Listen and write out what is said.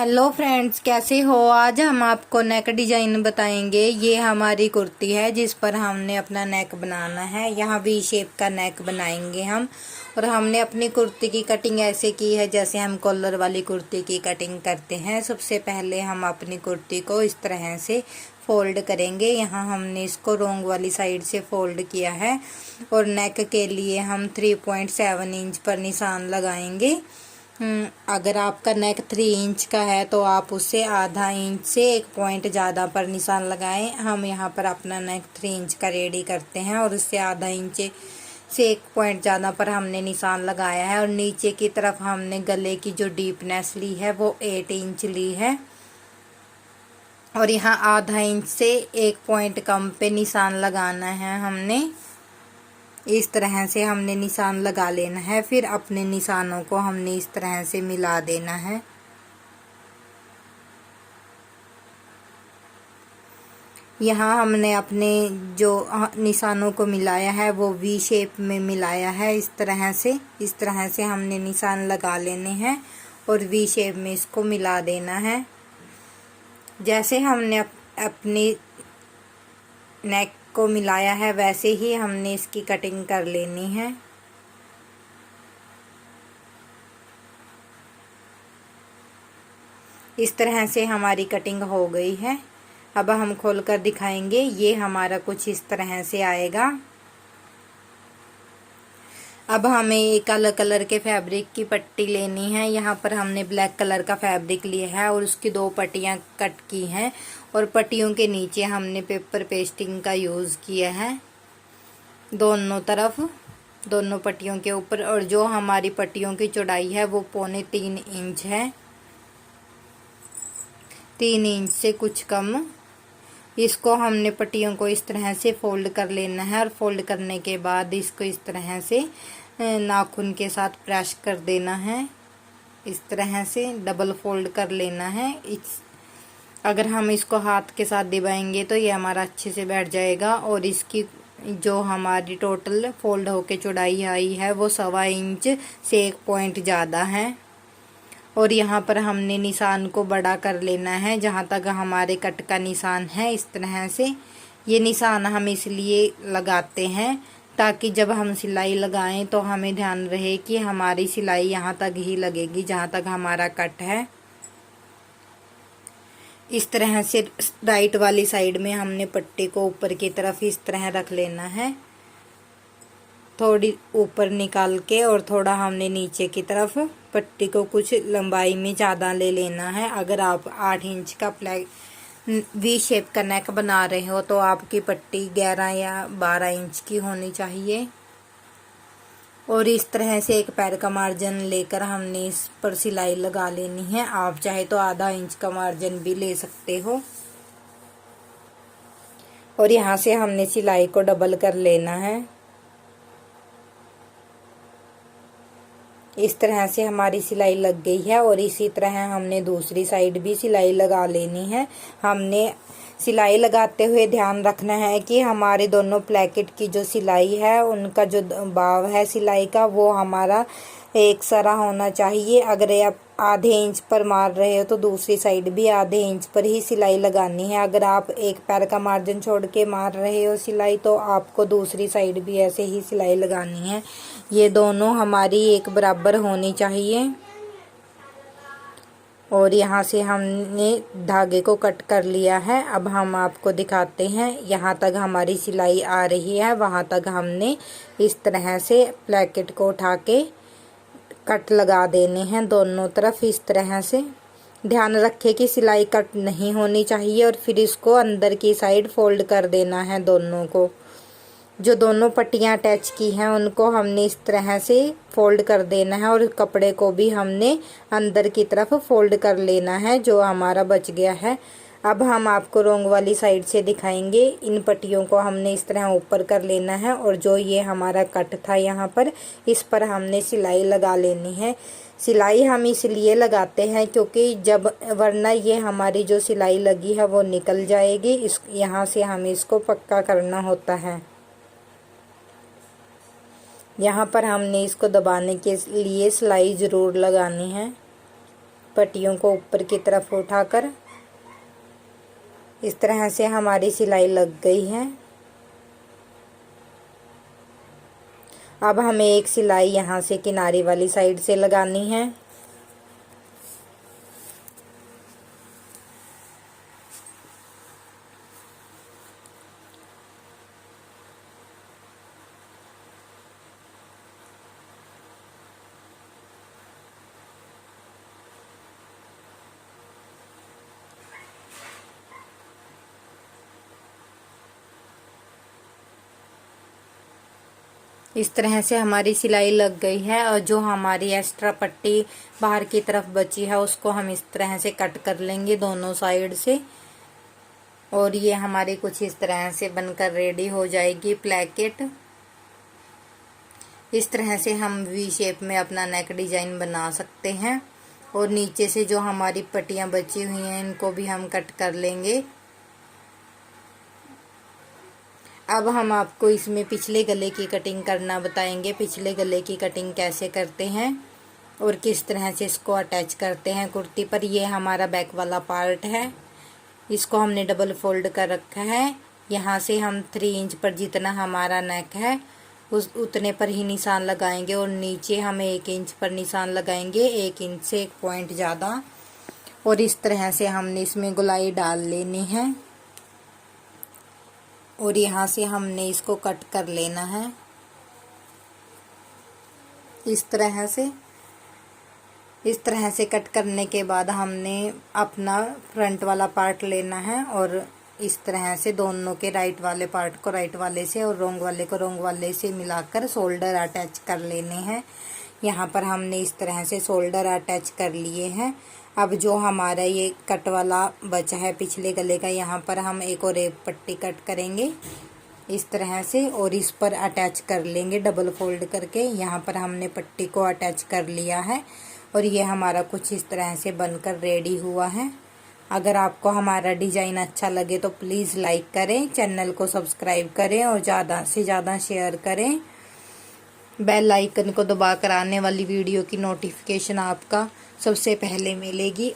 Hello friends, कैसे हो। आज हम आपको नेक डिजाइन बताएंगे। ये हमारी कुर्ती है जिस पर हमने अपना नेक बनाना है। यहाँ वी शेप का नेक बनाएंगे हम। और हमने अपनी कुर्ती की कटिंग ऐसे की है जैसे हम कॉलर वाली कुर्ती की कटिंग करते हैं। सबसे पहले हम अपनी कुर्ती को इस तरह से फोल्ड करेंगे। यहाँ हमने इसको रोंग वाली साइड से फोल्ड किया है। और नेक के लिए हम 3.7 इंच पर निशान लगाएंगे। अगर आपका नेक 3 इंच का है तो आप उसे आधा इंच से 1 पॉइंट ज़्यादा पर निशान लगाएं। हम यहाँ पर अपना नेक 3 इंच का रेडी करते हैं और उससे आधा इंच से 1 पॉइंट ज़्यादा पर हमने निशान लगाया है। और नीचे की तरफ हमने गले की जो डीपनेस ली है वो 8 इंच ली है। और यहाँ आधा इंच से 1 पॉइंट कम पे निशान लगाना है हमने। इस तरह से हमने निशान लगा लेना है। फिर अपने निशानों को हमने इस तरह से मिला देना है। यहाँ हमने अपने जो निशानों को मिलाया है वो वी शेप में मिलाया है। इस तरह से हमने निशान लगा लेने हैं और वी शेप में इसको मिला देना है। जैसे हमने अपनी नेक को मिलाया है वैसे ही हमने इसकी कटिंग कर लेनी है। इस तरह से हमारी कटिंग हो गई है। अब हम खोलकर दिखाएंगे। ये हमारा कुछ इस तरह से आएगा। अब हमें एक अलग कलर के फैब्रिक की पट्टी लेनी है। यहाँ पर हमने ब्लैक कलर का फैब्रिक लिया है और उसकी 2 पट्टियाँ कट की हैं। और पट्टियों के नीचे हमने पेपर पेस्टिंग का यूज़ किया है दोनों तरफ, दोनों पट्टियों के ऊपर। और जो हमारी पट्टियों की चौड़ाई है वो 3.25 इंच है, 3 इंच से कुछ कम। इसको हमने पट्टियों को इस तरह से फोल्ड कर लेना है। और फोल्ड करने के बाद इसको इस तरह से नाखून के साथ प्रेस कर देना है। इस तरह से डबल फोल्ड कर लेना है। अगर हम इसको हाथ के साथ दबाएंगे तो ये हमारा अच्छे से बैठ जाएगा। और इसकी जो हमारी टोटल फोल्ड होके चौड़ाई आई है वो 1.25 इंच से 1 पॉइंट ज़्यादा है। और यहाँ पर हमने निशान को बड़ा कर लेना है जहाँ तक हमारे कट का निशान है। इस तरह से ये निशान हम इसलिए लगाते हैं ताकि जब हम सिलाई लगाएं तो हमें ध्यान रहे कि हमारी सिलाई यहाँ तक ही लगेगी जहाँ तक हमारा कट है। इस तरह से राइट वाली साइड में हमने पट्टी को ऊपर की तरफ इस तरह रख लेना है, थोड़ी ऊपर निकाल के। और थोड़ा हमने नीचे की तरफ पट्टी को कुछ लंबाई में ज़्यादा ले लेना है। अगर आप 8 इंच का वी शेप का नेक बना रहे हो तो आपकी पट्टी 11 या 12 इंच की होनी चाहिए। और इस तरह से एक पैर का मार्जिन लेकर हमने इस पर सिलाई लगा लेनी है। आप चाहे तो आधा इंच का मार्जिन भी ले सकते हो। और यहाँ से हमने सिलाई को डबल कर लेना है। इस तरह से हमारी सिलाई लग गई है। और इसी तरह हमने दूसरी साइड भी सिलाई लगा लेनी है। हमने सिलाई लगाते हुए ध्यान रखना है कि हमारे दोनों प्लेकेट की जो सिलाई है उनका जो बाव है सिलाई का वो हमारा एक सरा होना चाहिए। अगर आप आधे इंच पर मार रहे हो तो दूसरी साइड भी आधे इंच पर ही सिलाई लगानी है। अगर आप एक पैर का मार्जिन छोड़ के मार रहे हो सिलाई तो आपको दूसरी साइड भी ऐसे ही सिलाई लगानी है। ये दोनों हमारी एक बराबर होनी चाहिए। और यहाँ से हमने धागे को कट कर लिया है। अब हम आपको दिखाते हैं। यहाँ तक हमारी सिलाई आ रही है वहाँ तक हमने इस तरह से प्लेकेट को उठा के कट लगा देने हैं दोनों तरफ। इस तरह से ध्यान रखें कि सिलाई कट नहीं होनी चाहिए। और फिर इसको अंदर की साइड फोल्ड कर देना है दोनों को। जो दोनों पट्टियाँ अटैच की हैं उनको हमने इस तरह से फोल्ड कर देना है। और कपड़े को भी हमने अंदर की तरफ फोल्ड कर लेना है जो हमारा बच गया है। अब हम आपको रोंग वाली साइड से दिखाएंगे। इन पट्टियों को हमने इस तरह ऊपर कर लेना है। और जो ये हमारा कट था यहाँ पर इस पर हमने सिलाई लगा लेनी है। सिलाई हम इसलिए लगाते हैं क्योंकि वरना ये हमारी जो सिलाई लगी है वो निकल जाएगी। यहाँ से हमें इसको पक्का करना होता है। यहाँ पर हमने इसको दबाने के लिए सिलाई ज़रूर लगानी है। पट्टियों को ऊपर की तरफ उठाकर इस तरह से हमारी सिलाई लग गई है। अब हमें एक सिलाई यहाँ से किनारे वाली साइड से लगानी है। इस तरह से हमारी सिलाई लग गई है और जो हमारी एक्स्ट्रा पट्टी बाहर की तरफ बची है उसको हम इस तरह से कट कर लेंगे दोनों साइड से। और ये हमारी कुछ इस तरह से बनकर रेडी हो जाएगी प्लेकेट। इस तरह से हम वी शेप में अपना नेक डिजाइन बना सकते हैं। और नीचे से जो हमारी पट्टियां बची हुई हैं इनको भी हम कट कर लेंगे। अब हम आपको इसमें पिछले गले की कटिंग करना बताएंगे। पिछले गले की कटिंग कैसे करते हैं और किस तरह से इसको अटैच करते हैं कुर्ती पर। ये हमारा बैक वाला पार्ट है, इसको हमने डबल फोल्ड कर रखा है। यहाँ से हम 3 इंच पर जितना हमारा नेक है उतने पर ही निशान लगाएंगे और नीचे हम 1 इंच पर निशान लगाएंगे, 1 इंच से 1 पॉइंट ज़्यादा। और इस तरह से हमने इसमें गोलाई डाल लेनी है और यहाँ से हमने इसको कट कर लेना है इस तरह से। इस तरह से कट करने के बाद हमने अपना फ्रंट वाला पार्ट लेना है और इस तरह से दोनों के राइट वाले पार्ट को राइट वाले से और रोंग वाले को रोंग वाले से मिलाकर शोल्डर अटैच कर लेने हैं। यहाँ पर हमने इस तरह से शोल्डर अटैच कर लिए हैं। अब जो हमारा ये कट वाला बचा है पिछले गले का, यहाँ पर हम एक और एक पट्टी कट करेंगे इस तरह से और इस पर अटैच कर लेंगे डबल फोल्ड करके। यहाँ पर हमने पट्टी को अटैच कर लिया है और ये हमारा कुछ इस तरह से बनकर रेडी हुआ है। अगर आपको हमारा डिज़ाइन अच्छा लगे तो प्लीज़ लाइक करें, चैनल को सब्सक्राइब करें और ज़्यादा से ज़्यादा शेयर करें। बेल आइकन को दबाकर आने वाली वीडियो की नोटिफिकेशन आपका सबसे पहले मिलेगी।